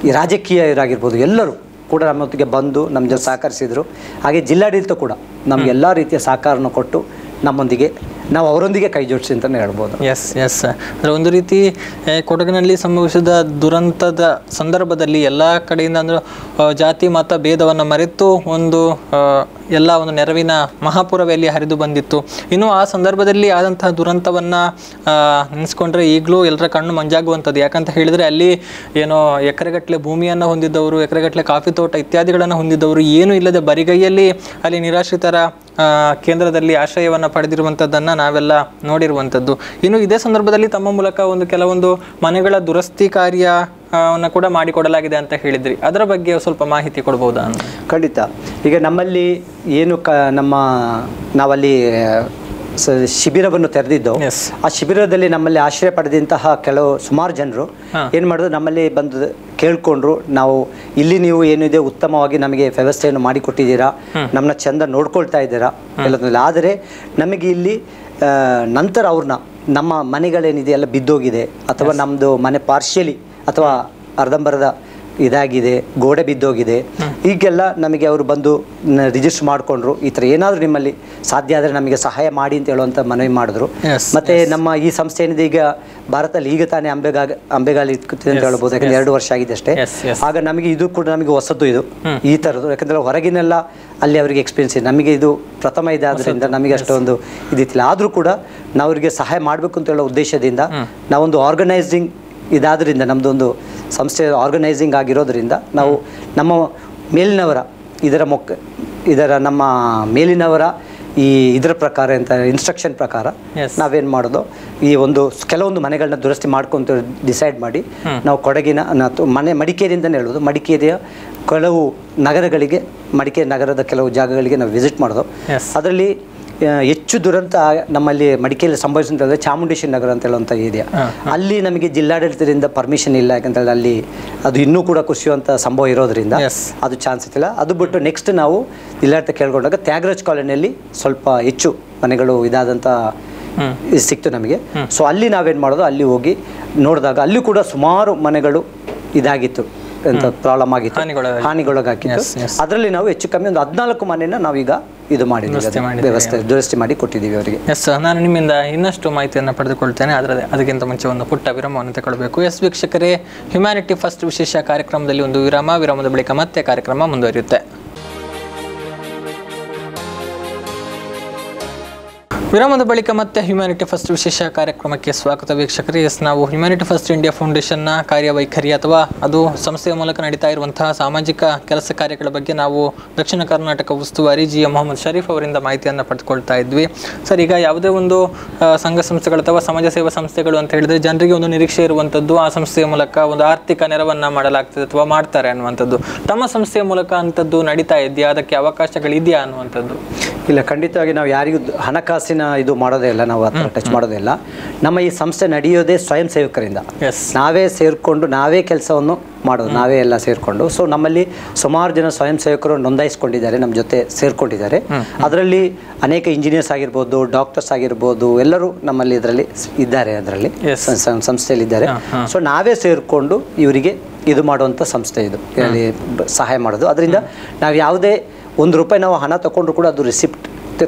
ಈ ರಾಜಕೀಯರಾಗಿರ್ಬೋದು, ಎಲ್ಲರೂ ಕೂಡ ನಮ್ಮೊತ್ತಿಗೆ ಬಂದು ನಮ್ಮ ಜೊತೆ ಸಹಕರಿಸಿದರು. ಹಾಗೆ ಜಿಲ್ಲಾಡಳಿತ ಕೂಡ ನಮ್ಗೆ ಎಲ್ಲ ರೀತಿಯ ಸಹಕಾರನ ಕೊಟ್ಟು ನಮ್ಮೊಂದಿಗೆ ನಾವು ಅವರೊಂದಿಗೆ ಕೈ ಜೋಡಿಸಿ ಅಂತಲೇ ಹೇಳ್ಬೋದು. ಅಂದರೆ ಒಂದು ರೀತಿ ಕೊಡಗಿನಲ್ಲಿ ಸಂಭವಿಸಿದ ದುರಂತದ ಸಂದರ್ಭದಲ್ಲಿ ಎಲ್ಲ ಕಡೆಯಿಂದ ಅಂದರೆ ಜಾತಿ ಮತ ಭೇದವನ್ನು ಮರೆತು ಎಲ್ಲ ಒಂದು ನೆರವಿನ ಮಹಾಪುರವೇ ಅಲ್ಲಿ ಹರಿದು ಬಂದಿತ್ತು. ಇನ್ನು ಆ ಸಂದರ್ಭದಲ್ಲಿ ಆದಂತಹ ದುರಂತವನ್ನು ನೆನೆಸ್ಕೊಂಡ್ರೆ ಈಗಲೂ ಎಲ್ಲರ ಕಣ್ಣು ಮಂಜಾಗುವಂಥದ್ದು. ಯಾಕಂತ ಹೇಳಿದರೆ ಅಲ್ಲಿ ಏನೋ ಎಕರೆಗಟ್ಟಲೆ ಭೂಮಿಯನ್ನು ಹೊಂದಿದ್ದವರು, ಎಕರೆಗಟ್ಟಲೆ ಕಾಫಿ ತೋಟ ಇತ್ಯಾದಿಗಳನ್ನು ಹೊಂದಿದ್ದವರು ಏನೂ ಇಲ್ಲದೆ ಬರಿಗೈಯಲ್ಲಿ ಅಲ್ಲಿ ನಿರಾಶ್ರಿತರ ಕೇಂದ್ರದಲ್ಲಿ ಆಶ್ರಯವನ್ನು ಪಡೆದಿರುವಂಥದ್ದನ್ನು ನಾವೆಲ್ಲ ನೋಡಿರುವಂಥದ್ದು. ಇನ್ನು ಇದೇ ಸಂದರ್ಭದಲ್ಲಿ ತಮ್ಮ ಮೂಲಕ ಕೆಲವೊಂದು ಮನೆಗಳ ದುರಸ್ತಿ ಕಾರ್ಯವನ್ನು ಕೂಡ ಮಾಡಿಕೊಡಲಾಗಿದೆ ಅಂತ ಹೇಳಿದ್ರಿ, ಅದರ ಬಗ್ಗೆ ಸ್ವಲ್ಪ ಮಾಹಿತಿ ಕೊಡ್ಬೋದಾ? ಖಂಡಿತ. ಈಗ ನಮ್ಮಲ್ಲಿ ಏನು ನಾವಲ್ಲಿ ಶಿಬಿರವನ್ನು ತೆರೆದಿದ್ದು, ಆ ಶಿಬಿರದಲ್ಲಿ ನಮ್ಮಲ್ಲಿ ಆಶ್ರಯ ಪಡೆದಂತಹ ಸುಮಾರು ಜನರು ಏನು ಮಾಡಿದ್ರು, ನಮ್ಮಲ್ಲಿ ಬಂದು ಕೇಳ್ಕೊಂಡ್ರು, ನಾವು ಇಲ್ಲಿ ನೀವು ಏನಿದೆ ಉತ್ತಮವಾಗಿ ನಮಗೆ ವ್ಯವಸ್ಥೆಯನ್ನು ಮಾಡಿಕೊಟ್ಟಿದ್ದೀರಾ, ನಮ್ಮನ್ನ ಚಂದ ನೋಡ್ಕೊಳ್ತಾ ಇದ್ದೀರಾ ಎಲ್ಲದರಲ್ಲಿ. ಆದರೆ ನಮಗೆ ಇಲ್ಲಿ ನಂತರ ನಮ್ಮ ಮನೆಗಳೇನಿದೆ ಎಲ್ಲ ಬಿದ್ದೋಗಿದೆ, ಅಥವಾ ನಮ್ಮದು ಮನೆ ಪಾರ್ಷಿಯಲಿ ಅಥವಾ ಅರ್ಧಂಬರ್ಧ ಇದಾಗಿದೆ, ಗೋಡೆ ಬಿದ್ದೋಗಿದೆ, ಈಗೆಲ್ಲ ನಮಗೆ ಅವರು ಬಂದು ರಿಜಿಸ್ಟರ್ ಮಾಡಿಕೊಂಡ್ರು. ಈ ಥರ ಏನಾದರೂ ನಿಮ್ಮಲ್ಲಿ ಸಾಧ್ಯ ಆದರೆ ನಮಗೆ ಸಹಾಯ ಮಾಡಿ ಅಂತ ಹೇಳುವಂಥ ಮನವಿ ಮಾಡಿದ್ರು. ಮತ್ತು ನಮ್ಮ ಈ ಸಂಸ್ಥೆ ಏನಿದೆ ಈಗ ಭಾರತದಲ್ಲಿ ಈಗ ತಾನೇ ಅಂಬೆಗಾಲಿ ಇಟ್ಕೊತಿದೆ ಅಂತ ಹೇಳ್ಬೋದು, ಯಾಕಂದರೆ 2 ವರ್ಷ ಆಗಿದೆ ಅಷ್ಟೇ. ಆಗ ನಮಗೆ ಇದು ಕೂಡ ನಮಗೆ ಹೊಸದು ಇದು ಈ ಥರದ್ದು, ಯಾಕಂದರೆ ಹೊರಗಿನೆಲ್ಲ ಅಲ್ಲಿ ಅವರಿಗೆ ಎಕ್ಸ್ಪೀರಿಯನ್ಸ್ ಇದೆ, ನಮಗೆ ಇದು ಪ್ರಥಮ ಇದಾದ್ರಿಂದ ನಮಗೆ ಅಷ್ಟೊಂದು ಇದಿತ್ತಿಲ್ಲ. ಆದರೂ ಕೂಡ ನಾವು ಅವರಿಗೆ ಸಹಾಯ ಮಾಡಬೇಕು ಅಂತ ಹೇಳೋ ಉದ್ದೇಶದಿಂದ ನಾವೊಂದು ಆರ್ಗನೈಸಿಂಗ್ ಇದಾದ್ರಿಂದ, ನಮ್ಮದೊಂದು ಸಂಸ್ಥೆ ಆರ್ಗನೈಸಿಂಗ್ ಆಗಿರೋದ್ರಿಂದ ನಾವು ನಮ್ಮ ಮೇಲಿನವರ ನಮ್ಮ ಮೇಲಿನವರ ಇದರ ಪ್ರಕಾರ ಅಂತ ಇನ್ಸ್ಟ್ರಕ್ಷನ್ ಪ್ರಕಾರ ನಾವೇನು ಮಾಡೋದು, ಈ ಕೆಲವೊಂದು ಮನೆಗಳನ್ನ ದುರಸ್ತಿ ಮಾಡ್ಕೊಂತ ಡಿಸೈಡ್ ಮಾಡಿ ನಾವು ಕೊಡಗಿನ ಮಡಿಕೇರಿಯಿಂದನೇ ಹೇಳೋದು, ಮಡಿಕೇರಿಯ ಕೆಲವು ನಗರಗಳಿಗೆ, ಮಡಿಕೇರಿ ನಗರದ ಕೆಲವು ಜಾಗಗಳಿಗೆ ನಾವು ವಿಸಿಟ್ ಮಾಡೋದು. ಅದರಲ್ಲಿ ಹೆಚ್ಚು ದುರಂತ ನಮ್ಮಲ್ಲಿ ಮಡಿಕೇರಿಯಲ್ಲಿ ಸಂಭವಿಸಿದ್ರೆ ಚಾಮುಂಡೇಶ್ವರಿ ನಗರ ಅಂತ ಹೇಳುವಂಥ ಏರಿಯಾ, ಅಲ್ಲಿ ನಮಗೆ ಜಿಲ್ಲಾಡಳಿತದಿಂದ ಪರ್ಮಿಷನ್ ಇಲ್ಲ. ಯಾಕಂತೇಳಿ ಅಲ್ಲಿ ಅದು ಇನ್ನೂ ಕೂಡ ಕುಸಿಯುವಂಥ ಸಂಭವ ಇರೋದ್ರಿಂದ ಅದು ಚಾನ್ಸ್ ಇತ್ತಿಲ್ಲ. ಅದು ಬಿಟ್ಟು ನೆಕ್ಸ್ಟ್ ನಾವು ಜಿಲ್ಲಾಡಳಿತ ಕೇಳ್ಕೊಂಡಾಗ ತ್ಯಾಗರಾಜ್ ಕಾಲೋನಿಯಲ್ಲಿ ಸ್ವಲ್ಪ ಹೆಚ್ಚು ಮನೆಗಳು ಇದಾದಂಥ ಸಿಕ್ತು ನಮಗೆ. ಸೊ ಅಲ್ಲಿ ನಾವೇನು ಮಾಡೋದು, ಅಲ್ಲಿ ಹೋಗಿ ನೋಡಿದಾಗ ಅಲ್ಲಿ ಕೂಡ ಸುಮಾರು ಮನೆಗಳು ಇದಾಗಿತ್ತು, ಪ್ರಾಬ್ಲಮ್ ಆಗಿತ್ತು, ಹಾನಿಗೊಳಗಾಗಿತ್ತು. ಅದರಲ್ಲಿ ನಾವು ಹೆಚ್ಚು ಕಮ್ಮಿ 14 ಮನೆಯನ್ನು ನಾವೀಗ ಇದು ಮಾಡಿದ್ದೀವಿ, ವ್ಯವಸ್ಥೆ ದುರಸ್ತಿ ಮಾಡಿ ಕೊಟ್ಟಿದ್ದೀವಿ ಅವರಿಗೆ. ನಾನು ನಿಮ್ಮಿಂದ ಇನ್ನಷ್ಟು ಮಾಹಿತಿಯನ್ನು ಪಡೆದುಕೊಳ್ತೇನೆ. ಅದಕ್ಕಿಂತ ಮುಂಚೆ ಒಂದು ಪುಟ್ಟ ವಿರಾಮವನ್ನು ತಗೊಳ್ಬೇಕು. ವೀಕ್ಷಕರೇ, ಹ್ಯುಮ್ಯಾನಿಟಿ ಫಸ್ಟ್ ವಿಶೇಷ ಕಾರ್ಯಕ್ರಮದಲ್ಲಿ ಒಂದು ವಿರಾಮದ ಬಳಿಕ ಮತ್ತೆ ಕಾರ್ಯಕ್ರಮ ಮುಂದುವರಿಯುತ್ತೆ. ವಿರಾಮದ ಬಳಿಕ ಮತ್ತೆ ಹ್ಯುಮ್ಯಾನಿಟಿ ಫಸ್ಟ್ ವಿಶೇಷ ಕಾರ್ಯಕ್ರಮಕ್ಕೆ ಸ್ವಾಗತ ವೀಕ್ಷಕರೇ. ನಾವು ಹ್ಯುಮ್ಯಾನಿಟಿ ಫಸ್ಟ್ ಇಂಡಿಯಾ ಫೌಂಡೇಶನ್ನ ಕಾರ್ಯವೈಖರಿ ಅಥವಾ ಅದು ಸಂಸ್ಥೆಯ ಮೂಲಕ ನಡೀತಾ ಇರುವಂತಹ ಸಾಮಾಜಿಕ ಕೆಲಸ ಕಾರ್ಯಗಳ ಬಗ್ಗೆ ನಾವು ದಕ್ಷಿಣ ಕರ್ನಾಟಕ ಉಸ್ತುವಾರಿ GM ಮೊಹಮ್ಮದ್ ಶರೀಫ್ ಅವರಿಂದ ಮಾಹಿತಿಯನ್ನು ಪಡೆದುಕೊಳ್ತಾ ಇದ್ವಿ. ಸರ್, ಈಗ ಯಾವುದೇ ಒಂದು ಸಂಘ ಸಂಸ್ಥೆಗಳು ಅಥವಾ ಸಮಾಜ ಸೇವಾ ಸಂಸ್ಥೆಗಳು ಅಂತ ಹೇಳಿದ್ರೆ ಜನರಿಗೆ ಒಂದು ನಿರೀಕ್ಷೆ ಇರುವಂಥದ್ದು, ಆ ಸಂಸ್ಥೆಯ ಮೂಲಕ ಒಂದು ಆರ್ಥಿಕ ನೆರವನ್ನು ಮಾಡಲಾಗ್ತದೆ ಅಥವಾ ಮಾಡ್ತಾರೆ ಅನ್ನುವಂಥದ್ದು. ತಮ್ಮ ಸಂಸ್ಥೆಯ ಮೂಲಕ ಅಂಥದ್ದು ನಡೀತಾ ಇದೆಯಾ, ಅದಕ್ಕೆ ಅವಕಾಶಗಳಿದೆಯಾ ಅನ್ನುವಂಥದ್ದು? ಇಲ್ಲ, ಖಂಡಿತವಾಗಿ ನಾವು ಯಾರಿಗೂ ಹಣಕಾಸಿನ ಇದು ಮಾಡೋದೇ ಇಲ್ಲ, ನಾವು ಹತ್ರ ಟಚ್ ಮಾಡೋದೇ ಇಲ್ಲ. ನಮ್ಮ ಈ ಸಂಸ್ಥೆ ನಡೆಯೋದೇ ಸ್ವಯಂ ಸೇವಕರಿಂದ. ನಾವೇ ಸೇರಿಕೊಂಡು ನಾವೇ ಕೆಲಸವನ್ನು ಮಾಡೋದು, ನಾವೇ ಎಲ್ಲ ಸೇರಿಕೊಂಡು. ಸೊ ನಮ್ಮಲ್ಲಿ ಸುಮಾರು ಜನ ಸ್ವಯಂ ಸೇವಕರು ನೋಂದಾಯಿಸ್ಕೊಂಡಿದ್ದಾರೆ, ನಮ್ಮ ಜೊತೆ ಸೇರ್ಕೊಂಡಿದ್ದಾರೆ. ಅದರಲ್ಲಿ ಅನೇಕ ಇಂಜಿನಿಯರ್ಸ್ ಆಗಿರ್ಬೋದು, ಡಾಕ್ಟರ್ಸ್ ಆಗಿರ್ಬೋದು, ಎಲ್ಲರೂ ನಮ್ಮಲ್ಲಿ ಇದರಲ್ಲಿ ಇದ್ದಾರೆ, ಅದರಲ್ಲಿ ಸಂಸ್ಥೆಯಲ್ಲಿ ಇದ್ದಾರೆ. ಸೊ ನಾವೇ ಸೇರಿಕೊಂಡು ಇವರಿಗೆ ಇದು ಮಾಡುವಂಥ ಸಂಸ್ಥೆ ಇದು, ಇದರಲ್ಲಿ ಸಹಾಯ ಮಾಡೋದು. ಅದರಿಂದ ನಾವು ಯಾವುದೇ ₹1 ನಾವು ಹಣ ತಗೊಂಡ್ರು ಕೂಡ ಅದು ರಿಸಿಪ್ಟ್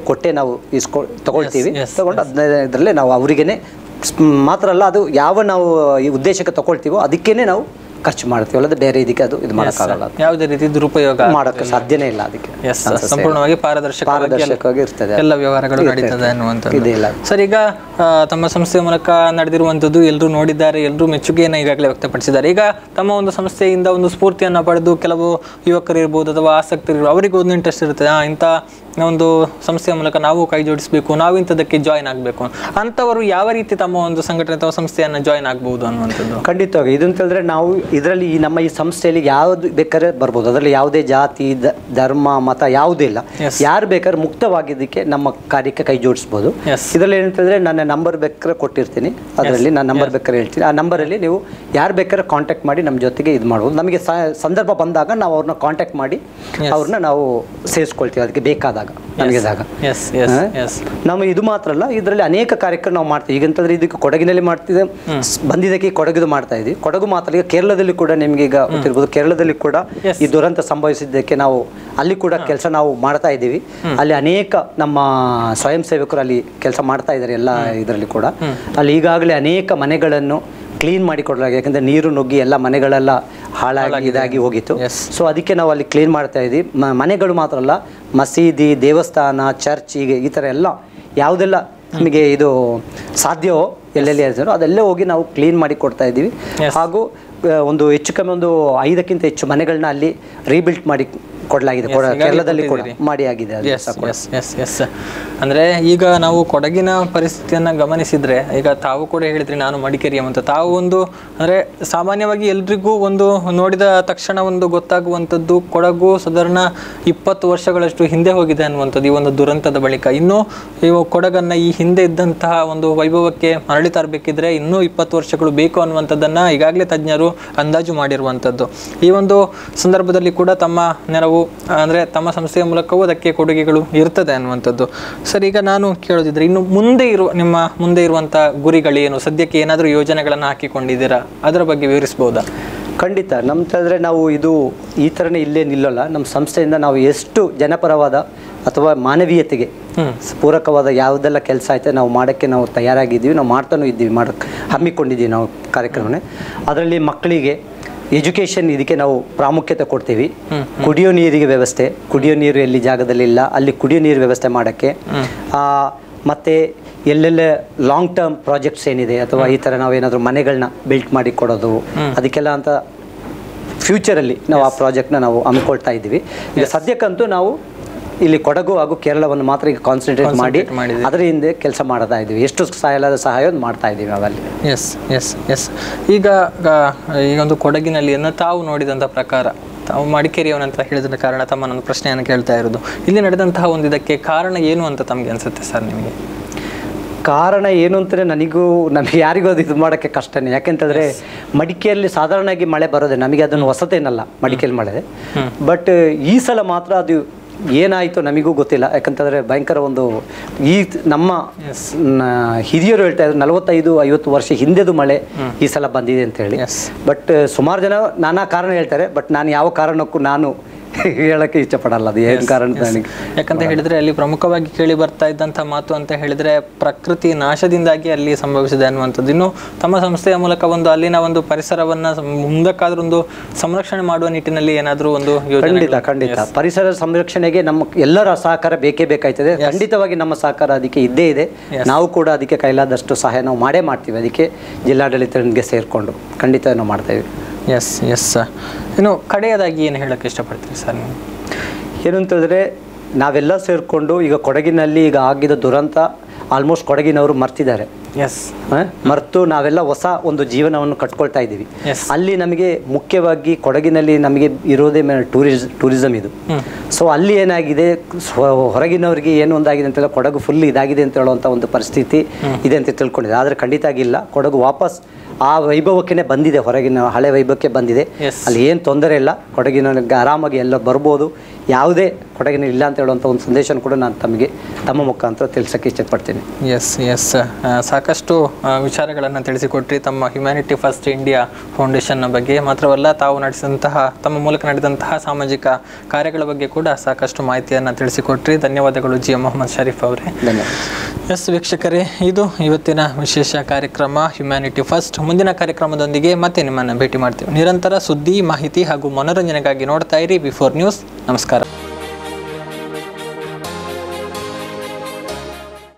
ಕೊಟ್ಟೆ ನಾವು ತಗೊಳ್ತೀವಿ. ತಗೊಂಡು ಇದರಲ್ಲೇ ನಾವು ಅವರಿಗೇನೆ ಮಾತ್ರ ಅಲ್ಲ, ಅದು ಯಾವ ನಾವು ಈ ಉದ್ದೇಶಕ್ಕೆ ತಗೊಳ್ತೀವೋ ಅದಕ್ಕೇನೆ ನಾವು ಖರ್ಚು ಮಾಡ್ತೀವಿ, ಅಲ್ಲದೆ ಬೇರೆ ಇದಕ್ಕೆ ಅದು ಇದು ಮಾಡೋಕ್ಕಾಗಲ್ಲ. ಯಾವುದೇ ರೀತಿ ದುರುಪಯೋಗ ಮಾಡೋಕ್ಕೆ ಸಾಧ್ಯನೇ ಇಲ್ಲ. ಅದಕ್ಕೆ ಸಂಪೂರ್ಣವಾಗಿ ಪಾರದರ್ಶಕವಾಗಿ ಇರ್ತದೆ, ಎಲ್ಲ ವ್ಯವಹಾರಗಳು ನಡೀತದೆ ಅನ್ನುವಂಥದ್ದು. ಸರ್, ಈಗ ತಮ್ಮ ಸಂಸ್ಥೆಯ ಮೂಲಕ ನಡೆದಿರುವಂಥದ್ದು ಎಲ್ಲರೂ ನೋಡಿದ್ದಾರೆ, ಎಲ್ಲರೂ ಮೆಚ್ಚುಗೆಯನ್ನು ಈಗಾಗಲೇ ವ್ಯಕ್ತಪಡಿಸಿದ್ದಾರೆ. ಈಗ ತಮ್ಮ ಒಂದು ಸಂಸ್ಥೆಯಿಂದ ಒಂದು ಸ್ಫೂರ್ತಿಯನ್ನು ಪಡೆದು ಕೆಲವು ಯುವಕರು ಇರ್ಬೋದು ಅಥವಾ ಆಸಕ್ತರು, ಅವರಿಗೂ ಒಂದು ಇಂಟ್ರೆಸ್ಟ್ ಇರುತ್ತೆ, ಇಂಥ ಒಂದು ಸಂಸ್ಥೆಯ ಮೂಲಕ ನಾವು ಕೈ ಜೋಡಿಸಬೇಕು, ನಾವು ಇಂಥದಕ್ಕೆ ಜಾಯ್ನ್ ಆಗಬೇಕು ಅಂಥವರು ಯಾವ ರೀತಿ ತಮ್ಮ ಒಂದು ಸಂಘಟನೆ ಅಥವಾ ಸಂಸ್ಥೆಯನ್ನು ಜಾಯ್ನ್ ಆಗಬಹುದು ಅನ್ನುವಂಥದ್ದು? ಖಂಡಿತವಾಗಿ ಇದು ಅಂತ ಹೇಳಿದ್ರೆ ನಾವು ಇದರಲ್ಲಿ ನಮ್ಮ ಈ ಸಂಸ್ಥೆಯಲ್ಲಿ ಯಾವ್ದು ಬೇಕಾದ್ರೆ ಬರ್ಬೋದು. ಅದರಲ್ಲಿ ಯಾವುದೇ ಜಾತಿ, ಧರ್ಮ, ಮತ ಯಾವುದೂ ಇಲ್ಲ. ಯಾರು ಬೇಕಾದ್ರೆ ಮುಕ್ತವಾಗಿದ್ದಕ್ಕೆ ನಮ್ಮ ಕಾರ್ಯಕ್ಕೆ ಕೈ ಜೋಡಿಸ್ಬೋದು. ಇದರಲ್ಲಿ ಏನಂತ ಹೇಳಿದ್ರೆ ನನ್ನ ನಂಬರ್ ಬೇಕಾದ್ರೆ ಕೊಟ್ಟಿರ್ತೀನಿ, ಅದರಲ್ಲಿ ನಾನು ನಂಬರ್ ಬೇಕಾದ್ರೆ ಹೇಳ್ತೀನಿ. ಆ ನಂಬರಲ್ಲಿ ನೀವು ಯಾರು ಬೇಕಾದ್ರೆ ಕಾಂಟ್ಯಾಕ್ಟ್ ಮಾಡಿ ನಮ್ಮ ಜೊತೆಗೆ ಇದು ಮಾಡ್ಬೋದು. ನಮಗೆ ಸಂದರ್ಭ ಬಂದಾಗ ನಾವು ಅವ್ರನ್ನ ಕಾಂಟ್ಯಾಕ್ಟ್ ಮಾಡಿ ಅವ್ರನ್ನ ನಾವು ಸೇರಿಸ್ಕೊಳ್ತೀವಿ, ಅದಕ್ಕೆ ಬೇಕಾದಾಗ ನಮಗೆದಾಗ. ನಾವು ಇದು ಮಾತ್ರ ಅಲ್ಲ, ಇದರಲ್ಲಿ ಅನೇಕ ಕಾರ್ಯಕ್ರಮ ನಾವು ಮಾಡ್ತೀವಿ. ಈಗಂತಂದ್ರೆ ಇದಕ್ಕೆ ಕೊಡಗಿನಲ್ಲಿ ಮಾಡ್ತಿದ್ದೆ, ಬಂದಿದ್ದಕ್ಕೆ ಕೊಡಗಿದು ಮಾಡ್ತಾ ಇದ್ವಿ. ಕೊಡಗು ಮಾತ್ರ, ಈಗ ಕೇರಳದಲ್ಲಿ ಕೂಡ ನಿಮ್ಗೆ ಈಗ ಗೊತ್ತಿರ್ಬೋದು, ಕೇರಳದಲ್ಲಿ ಕೂಡ ಈ ದುರಂತ ಸಂಭವಿಸಿದ್ದಕ್ಕೆ ನಾವು ಅಲ್ಲಿ ಕೂಡ ಕೆಲಸ ನಾವು ಮಾಡ್ತಾ ಇದ್ದೀವಿ. ಅಲ್ಲಿ ಅನೇಕ ನಮ್ಮ ಸ್ವಯಂ ಸೇವಕರು ಅಲ್ಲಿ ಕೆಲಸ ಮಾಡ್ತಾ ಇದ್ದಾರೆ ಎಲ್ಲ ಇದರಲ್ಲಿ ಕೂಡ. ಅಲ್ಲಿ ಈಗಾಗಲೇ ಅನೇಕ ಮನೆಗಳನ್ನು ಕ್ಲೀನ್ ಮಾಡಿ ಕೊಡಲಾಗಿದೆ, ಯಾಕಂದರೆ ನೀರು ನುಗ್ಗಿ ಎಲ್ಲ ಮನೆಗಳೆಲ್ಲ ಹಾಳಾಗಿ ಇದಾಗಿ ಹೋಗಿತ್ತು. ಸೊ ಅದಕ್ಕೆ ನಾವು ಅಲ್ಲಿ ಕ್ಲೀನ್ ಮಾಡ್ತಾ ಇದ್ವಿ. ಮನೆಗಳು ಮಾತ್ರ ಅಲ್ಲ, ಮಸೀದಿ, ದೇವಸ್ಥಾನ, ಚರ್ಚ್, ಈಗ ಈ ಥರ ಎಲ್ಲ ಯಾವುದೆಲ್ಲ ನಮಗೆ ಇದು ಸಾಧ್ಯವೋ ಎಲ್ಲೆಲ್ಲಿ ಹೇಳ್ತಾರೋ ಅದೆಲ್ಲೇ ಹೋಗಿ ನಾವು ಕ್ಲೀನ್ ಮಾಡಿ ಕೊಡ್ತಾ ಇದ್ದೀವಿ. ಹಾಗೂ ಒಂದು ಹೆಚ್ಚು ಕಮ್ಮಿ ಒಂದು 5ಕ್ಕಿಂತ ಹೆಚ್ಚು ಮನೆಗಳನ್ನ ಅಲ್ಲಿ ರೀಬಿಲ್ಟ್ ಮಾಡಿ ಕೊಡಲಾಗಿದೆ, ಕೇರಳದಲ್ಲಿ ಕೂಡ ಮಾಡಿ ಆಗಿದೆ. ಅಂದ್ರೆ ಈಗ ನಾವು ಕೊಡಗಿನ ಪರಿಸ್ಥಿತಿಯನ್ನ ಗಮನಿಸಿದ್ರೆ, ಈಗ ತಾವು ಕೂಡ ಹೇಳಿದ್ರಿ ನಾನು ಮಡಿಕೇರಿಯ ಅಂತ, ತಾವು ಒಂದು ಅಂದ್ರೆ ಸಾಮಾನ್ಯವಾಗಿ ಎಲ್ರಿಗೂ ಒಂದು ನೋಡಿದ ತಕ್ಷಣ ಒಂದು ಗೊತ್ತಾಗುವಂಥದ್ದು ಕೊಡಗು ಸಾಧಾರಣ 20 ವರ್ಷಗಳಷ್ಟು ಹಿಂದೆ ಹೋಗಿದೆ ಅನ್ನುವಂಥದ್ದು ಈ ಒಂದು ದುರಂತದ ಬಳಿಕ. ಇನ್ನು ಇವು ಕೊಡಗನ್ನ ಈ ಹಿಂದೆ ಇದ್ದಂತಹ ಒಂದು ವೈಭವಕ್ಕೆ ಮರಳಿ ತರಬೇಕಿದ್ರೆ ಇನ್ನೂ 20 ವರ್ಷಗಳು ಬೇಕು ಅನ್ನುವಂಥದ್ದನ್ನ ಈಗಾಗಲೇ ತಜ್ಞರು ಅಂದಾಜು ಮಾಡಿರುವಂಥದ್ದು. ಈ ಒಂದು ಸಂದರ್ಭದಲ್ಲಿ ಕೂಡ ತಮ್ಮ ನೆರವು ಅಂದ್ರೆ ತಮ್ಮ ಸಂಸ್ಥೆಯ ಮೂಲಕವೂ ಅದಕ್ಕೆ ಕೊಡುಗೆಗಳು ಇರ್ತದೆ ಅನ್ನುವಂಥದ್ದು. ಸರ್, ಈಗ ನಾನು ಕೇಳೋದಿದ್ರೆ ಇನ್ನು ನಿಮ್ಮ ಮುಂದೆ ಇರುವಂಥ ಗುರಿಗಳೇನು, ಸದ್ಯಕ್ಕೆ ಏನಾದರೂ ಯೋಜನೆಗಳನ್ನು ಹಾಕಿಕೊಂಡಿದ್ದೀರಾ, ಅದರ ಬಗ್ಗೆ ವಿವರಿಸ್ಬೋದಾ? ಖಂಡಿತ. ನಮ್ತಂದರೆ ನಾವು ಇದು ಈ ಥರನೇ ಇಲ್ಲೇ ನಿಲ್ಲೋಲ್ಲ. ನಮ್ಮ ಸಂಸ್ಥೆಯಿಂದ ನಾವು ಎಷ್ಟು ಜನಪರವಾದ ಅಥವಾ ಮಾನವೀಯತೆಗೆ ಪೂರಕವಾದ ಯಾವುದೆಲ್ಲ ಕೆಲಸ ಆಯ್ತು ನಾವು ಮಾಡೋಕ್ಕೆ ನಾವು ತಯಾರಾಗಿದ್ದೀವಿ, ನಾವು ಮಾಡ್ತಾನೂ ಇದ್ದೀವಿ, ಹಮ್ಮಿಕೊಂಡಿದ್ದೀವಿ ನಾವು ಕಾರ್ಯಕ್ರಮನೇ. ಅದರಲ್ಲಿ ಮಕ್ಕಳಿಗೆ ಎಜುಕೇಷನ್ ಇದಕ್ಕೆ ನಾವು ಪ್ರಾಮುಖ್ಯತೆ ಕೊಡ್ತೀವಿ. ಕುಡಿಯೋ ನೀರಿಗೆ ವ್ಯವಸ್ಥೆ, ಕುಡಿಯೋ ನೀರು ಎಲ್ಲಿ ಜಾಗದಲ್ಲಿ ಇಲ್ಲ ಅಲ್ಲಿ ಕುಡಿಯೋ ನೀರು ವ್ಯವಸ್ಥೆ ಮಾಡೋಕ್ಕೆ, ಮತ್ತು ಎಲ್ಲೆಲ್ಲ ಲಾಂಗ್ ಟರ್ಮ್ ಪ್ರಾಜೆಕ್ಟ್ಸ್ ಏನಿದೆ ಅಥವಾ ಈ ಥರ ನಾವೇನಾದರೂ ಮನೆಗಳನ್ನ ಬಿಲ್ಟ್ ಮಾಡಿ ಕೊಡೋದು, ಅದಕ್ಕೆಲ್ಲ ಅಂತ ಫ್ಯೂಚರಲ್ಲಿ ನಾವು ಆ ಪ್ರಾಜೆಕ್ಟ್ನ ನಾವು ಹಮ್ಮಿಕೊಳ್ತಾ ಇದ್ದೀವಿ. ಈಗ ಸದ್ಯಕ್ಕಂತೂ ನಾವು ಇಲ್ಲಿ ಕೊಡಗು ಹಾಗೂ ಕೇರಳವನ್ನು ಮಾತ್ರ ಈಗ ಕಾನ್ಸಂಟ್ರೇಟ್ ಮಾಡಿ ಅದರ ಹಿಂದೆ ಕೆಲಸ ಮಾಡ್ತಾ ಇದ್ದೀವಿ. ಎಷ್ಟು ಸಹಾಯ ಮಾಡ್ತಾ ಇದ್ದೀವಿ ನಾವಲ್ಲಿ. ಈಗ ಒಂದು ಕೊಡಗಿನಲ್ಲಿ ತಾವು ನೋಡಿದಂಥ ಪ್ರಕಾರ, ತಾವು ಮಡಿಕೇರಿಯವನಂತ ಹೇಳಿದ ಕಾರಣ ತಮ್ಮ ನನ್ನ ಪ್ರಶ್ನೆಯನ್ನು ಕೇಳ್ತಾ ಇರೋದು, ಇಲ್ಲಿ ನಡೆದಂತಹ ಒಂದು ಇದಕ್ಕೆ ಕಾರಣ ಏನು ಅಂತ ತಮಗೆ ಅನಿಸುತ್ತೆ ಸರ್ ನಿಮಗೆ? ಕಾರಣ ಏನು ಅಂತಂದರೆ ನಮಗೆ ಯಾರಿಗೂ ಅದು ಇದು ಮಾಡೋಕ್ಕೆ ಕಷ್ಟನೇ. ಯಾಕೆಂತಂದರೆ ಮಡಿಕೇರಿಯಲ್ಲಿ ಸಾಧಾರಣವಾಗಿ ಮಳೆ ಬರೋದೆ, ನಮಗೆ ಅದನ್ನು ಹೊಸತೇನಲ್ಲ ಮಡಿಕೇರಿ ಮಳೆ. ಬಟ್ ಈ ಸಲ ಮಾತ್ರ ಅದು ಏನಾಯಿತು ನಮಗೂ ಗೊತ್ತಿಲ್ಲ. ಯಾಕಂತಂದರೆ ಭಯಂಕರ ಒಂದು ನಮ್ಮ ಹಿರಿಯರು ಹೇಳ್ತಾ ಇದ್ರು 45-50 ವರ್ಷ ಹಿಂದೆದು ಮಳೆ ಈ ಸಲ ಬಂದಿದೆ ಅಂತ ಹೇಳಿ. ಬಟ್ ಸುಮಾರು ಜನ ನಾನಾ ಕಾರಣ ಹೇಳ್ತಾರೆ, ಬಟ್ ನಾನು ಯಾವ ಕಾರಣಕ್ಕೂ ನಾನು ಹೇಳಕ್ಕೆ ಇಷ್ಟಪಡಲ್ಲ ಅದು ಏನು ಕಾರಣ ನನಗೆ. ಯಾಕಂತ ಹೇಳಿದ್ರೆ ಅಲ್ಲಿ ಪ್ರಮುಖವಾಗಿ ಕೇಳಿ ಬರ್ತಾ ಇದ್ದಂಥ ಮಾತು ಅಂತ ಹೇಳಿದ್ರೆ ಪ್ರಕೃತಿ ನಾಶದಿಂದಾಗಿ ಅಲ್ಲಿ ಸಂಭವಿಸಿದೆ ಅನ್ನುವಂಥದ್ದು. ಇನ್ನು ತಮ್ಮ ಸಂಸ್ಥೆಯ ಮೂಲಕ ಒಂದು ಅಲ್ಲಿನ ಒಂದು ಪರಿಸರವನ್ನ ಮುಂದಕ್ಕಾದ್ರೂ ಒಂದು ಸಂರಕ್ಷಣೆ ಮಾಡುವ ನಿಟ್ಟಿನಲ್ಲಿ ಏನಾದರೂ ಒಂದು ಯೋಜನೆ? ಖಂಡಿತ ಪರಿಸರ ಸಂರಕ್ಷಣೆಗೆ ನಮ್ಮ ಎಲ್ಲರ ಸಹಕಾರ ಬೇಕೇ ಬೇಕಾಯ್ತದೆ. ಖಂಡಿತವಾಗಿ ನಮ್ಮ ಸಹಕಾರ ಅದಕ್ಕೆ ಇದ್ದೇ ಇದೆ. ನಾವು ಕೂಡ ಅದಕ್ಕೆ ಕೈಲಾದಷ್ಟು ಸಹಾಯ ನಾವು ಮಾಡೇ ಮಾಡ್ತೀವಿ. ಅದಕ್ಕೆ ಜಿಲ್ಲಾಡಳಿತಕ್ಕೆ ಸೇರಿಕೊಂಡು ಖಂಡಿತ ನಾವು ಮಾಡ್ತೇವೆ. Yes yes. ಇನ್ನು ಕಡೆಯದಾಗಿ ಏನು ಹೇಳಕ್ಕೆ ಇಷ್ಟಪಡ್ತೀವಿ ಸರ್ ನೀವು? ಏನು ಅಂತಂದರೆ ನಾವೆಲ್ಲ ಸೇರಿಕೊಂಡು ಈಗ ಕೊಡಗಿನಲ್ಲಿ ಈಗ ಆಗಿದ್ದ ದುರಂತ ಆಲ್ಮೋಸ್ಟ್ ಕೊಡಗಿನವರು ಮರ್ತಿದ್ದಾರೆ. ಎಸ್, ಮರೆತು ನಾವೆಲ್ಲ ಹೊಸ ಒಂದು ಜೀವನವನ್ನು ಕಟ್ಕೊಳ್ತಾ ಇದ್ದೀವಿ. ಅಲ್ಲಿ ನಮಗೆ ಮುಖ್ಯವಾಗಿ ಕೊಡಗಿನಲ್ಲಿ ನಮಗೆ ಇರೋದೇ ಟೂರಿಸಂ ಇದು. ಸೊ ಅಲ್ಲಿ ಏನಾಗಿದೆ, ಹೊರಗಿನವರಿಗೆ ಏನು ಒಂದಾಗಿದೆ ಅಂತ ಕೊಡಗು ಫುಲ್ ಇದಾಗಿದೆ ಅಂತ ಹೇಳುವಂಥ ಒಂದು ಪರಿಸ್ಥಿತಿ ಇದೆ ಅಂತ ತಿಳ್ಕೊಂಡಿದೆ. ಆದರೆ ಖಂಡಿತ ಆಗಿಲ್ಲ. ಕೊಡಗು ವಾಪಸ್ ಆ ವೈಭವಕ್ಕೆ ಬಂದಿದೆ, ಹೊರಗಿನ ಹಳೆ ವೈಭವಕ್ಕೆ ಬಂದಿದೆ. ಅಲ್ಲಿ ಏನು ತೊಂದರೆ ಇಲ್ಲ. ಕೊಡಗಿನಲ್ಲಿ ಆರಾಮಾಗಿ ಎಲ್ಲ ಬರ್ಬೋದು. ಯಾವುದೇ ಕೊಡಗಿನ ಇಲ್ಲ ಅಂತ ಹೇಳುವಂಥ ಒಂದು ಸಂದೇಶ ಕೂಡ ನಾನು ತಮ್ಮ ಮುಖಾಂತರ ತಿಳಿಸೋಕ್ಕೆ ಇಷ್ಟಪಡ್ತೀನಿ. Yes yes. ಸಾಕಷ್ಟು ವಿಚಾರಗಳನ್ನು ತಿಳಿಸಿಕೊಟ್ರಿ ತಮ್ಮ ಹ್ಯುಮ್ಯಾನಿಟಿ ಫಸ್ಟ್ ಇಂಡಿಯಾ ಫೌಂಡೇಶನ್ನ ಬಗ್ಗೆ. ಮಾತ್ರವಲ್ಲ, ತಾವು ನಡೆಸಿದಂತಹ ತಮ್ಮ ಮೂಲಕ ನಡೆದಂತಹ ಸಾಮಾಜಿಕ ಕಾರ್ಯಗಳ ಬಗ್ಗೆ ಕೂಡ ಸಾಕಷ್ಟು ಮಾಹಿತಿಯನ್ನು ತಿಳಿಸಿಕೊಟ್ರಿ. ಧನ್ಯವಾದಗಳು ಜಿ. ಮೊಹಮ್ಮದ್ ಶರೀಫ್ ಅವರೇ. ಧನ್ಯವಾದ. ಎಸ್ ವೀಕ್ಷಕರೇ, ಇದು ಇವತ್ತಿನ ವಿಶೇಷ ಕಾರ್ಯಕ್ರಮ ಹ್ಯುಮ್ಯಾನಿಟಿ ಫಸ್ಟ್. ಮುಂದಿನ ಕಾರ್ಯಕ್ರಮದೊಂದಿಗೆ ಮತ್ತೆ ನಿಮ್ಮನ್ನು ಭೇಟಿ ಮಾಡ್ತೀವಿ. ನಿರಂತರ ಸುದ್ದಿ, ಮಾಹಿತಿ ಹಾಗೂ ಮನೋರಂಜನೆಗಾಗಿ ನೋಡ್ತಾ ಇರಿ ಬಿಫೋರ್ ನ್ಯೂಸ್. ನಮಸ್ಕಾರ.